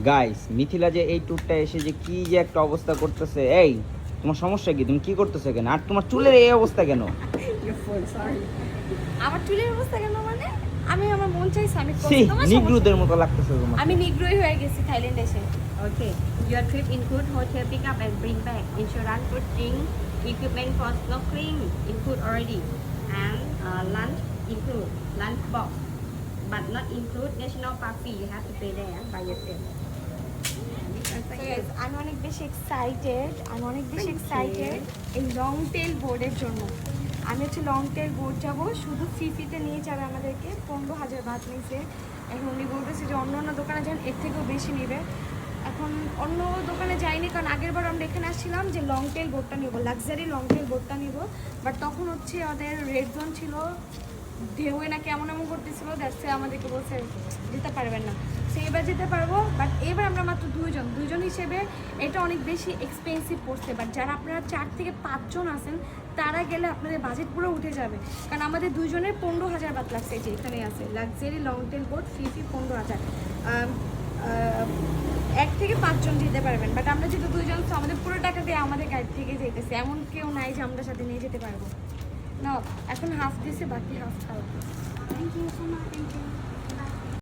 Guys Mithila যে এই ট্যুরটা এসে যে কি যে একটা অবস্থা করতেছে, এই তোমার সমস্যা কি? তুমি কি করতেছো কেন? আর তোমার চুলের এই অবস্থা কেন? আমার চুলের অবস্থা কেন মানে আমি আমার মন চাইছে আমি সি করছি, তোমার নিগ্রুদের সমস্যা মতো লাগতেছে তোমার। আমি নিগ্রোই হয়ে গেছি থাইল্যান্ড এসে। Okay. Your trip include hotel pickup and bring back, insurance, food, drink, equipment for snorkeling include already, and lunch include lunch box, but not include national park fee. You have to pay there by yourself. আমি অনেক বেশি excited এই long tail বোর্ডের জন্য। আমি হচ্ছে long tail board যাব, শুধু ফিফিতে নিয়ে যাবে আমাদেরকে 15,000 বাদ নিয়েছে। এখন উনি বলতেছে যে অন্য অন্য দোকানে যান এর থেকেও বেশি নেবে। এখন অন্য দোকানে যাইনি, কারণ আগের বার আমরা এখানে আসছিলাম যে লং টেল বোর্ডটা নিব, লাক্সারি লং টেল বোর্ডটা নিব, বাট তখন হচ্ছে ওদের রেড জোন ছিল, ঢেউয়ে না কেমন এমন করতেছিল, দ্যাটসে আমাদেরকে বলছে যেতে পারবেন না। সো এবার যেতে পারবো, বাট এবার আমরা মাত্র দুইজন হিসেবে এটা অনেক বেশি এক্সপেন্সিভ পড়ছে। বাট যারা আপনারা 4 থেকে 5 জন আছেন তারা গেলে আপনাদের বাজেট পুরো উঠে যাবে, কারণ আমাদের দুজনের 15,000 বাদ লাগছে। যে এখানে আছে লাক্সারি লং টেল বোর্ড ফি 15,000। 1 থেকে 5 জন যেতে পারবেন, বাট আমরা যেহেতু 2 জন, তো আমাদের পুরো টাকা দিয়ে আমাদের গাইড থেকে যেতেছে, এমন কেউ নাই যে আমরা সাথে নিয়ে যেতে পারবো না। এখন হাফ দিছে, বাকি হাফ খাওয়া। Thank you so much, thank you.